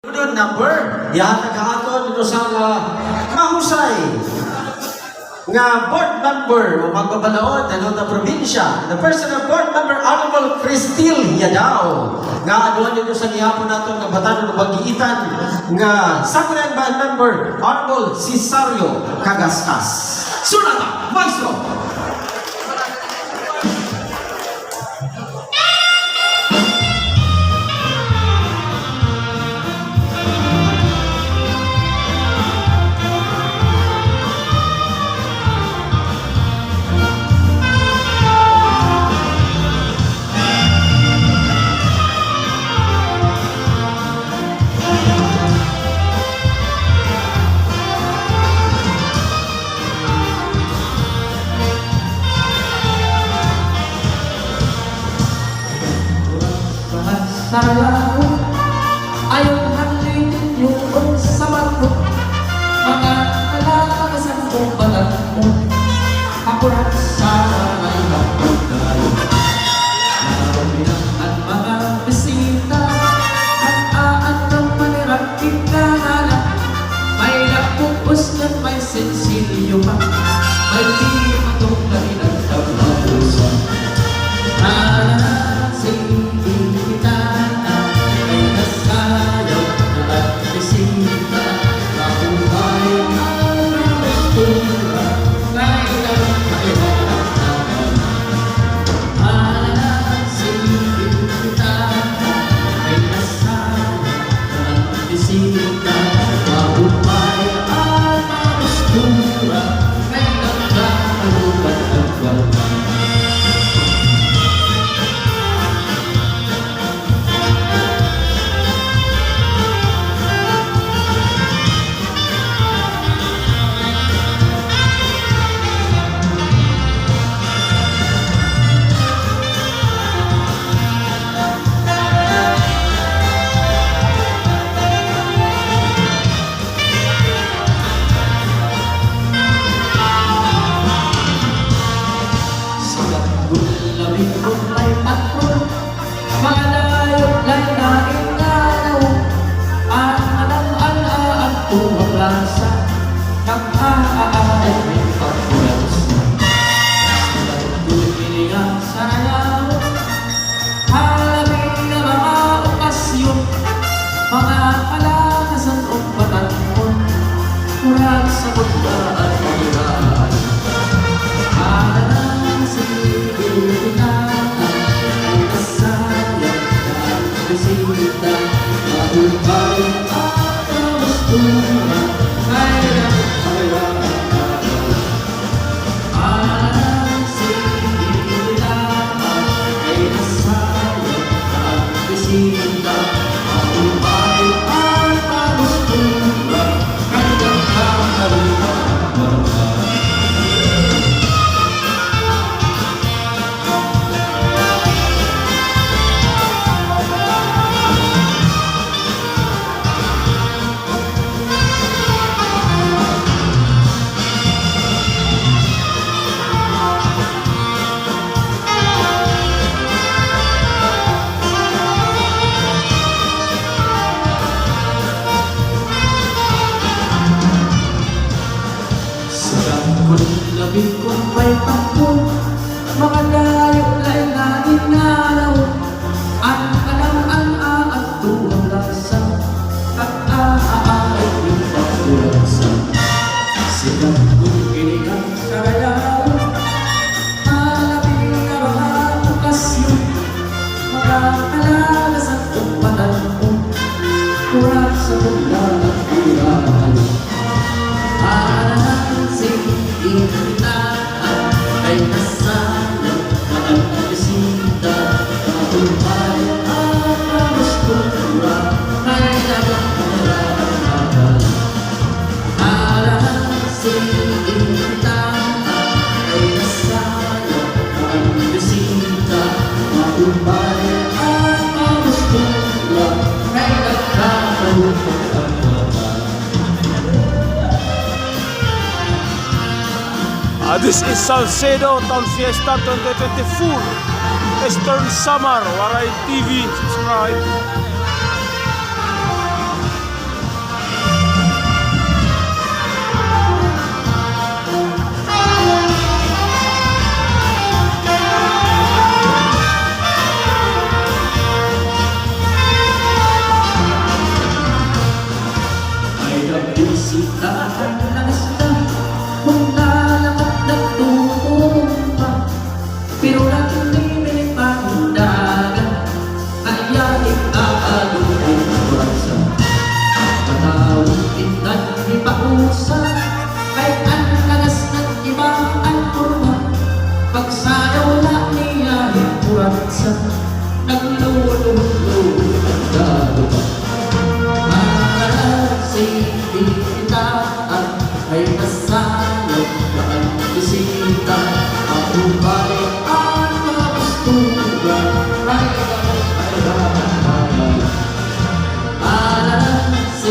Doon number, yan nagkaaton dito sa mahusay nga board member o magbabalaod ng na probinsya. The personal board member, Honorable Cristil Yadao. Nga aduan dito sa gihapon nato nga batan ng Bagiitan nga Sangguniang Band member, Honorable Cesario Cagastas. Sunata, Maestro! Sarang ayaw halin yung sa mato mga kalakasan kong balat mo akurat sa may kapagay nakabilang mga bisita at aan ng panirapin ka nala may nakupos na may sensilyo pa may di matungkay ng kapalusan mga kalakasan o patanpon murag sa bunda at pagiraan alang sa pilipinan ay kasayang na bisita mahulbay at kamustura ay nakapagiraan alang sa pilipinan ay kasayang na bisita labing kong may pagpo mga layo-layo na inaraw ang kalamaan at tuwang lasa at aaaray yung pagkulasa silang kong kinigang karayaw malaping na mga okasyon mga kalalasan kong patanong kurat sa bunda at kuraan ay nasalang mga bisita mahulbay at kamustura ay nagpapalalaman alang sinita ay nasalang mga bisita mahulbay at kamustura ay nagpapalalaman. This is Salcedo Town Fiesta 2024 Eastern Summer Waray TV. Subscribe.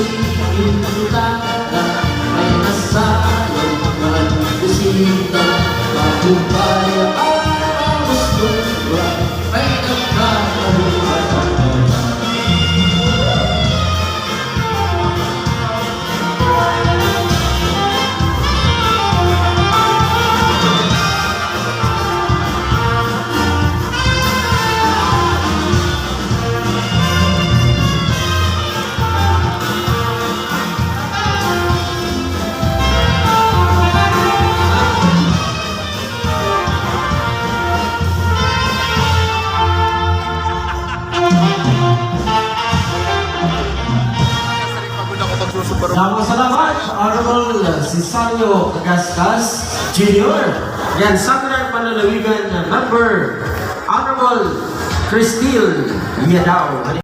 iyong tulala, may nasayang mga bisita, mabuhay ang gusto ba, may nagkakaroon. Maraming salamat, Honorable Cesario Gascas Jr. Yan, Sangray Panalawigan Member, Honorable Cristil Yadaw.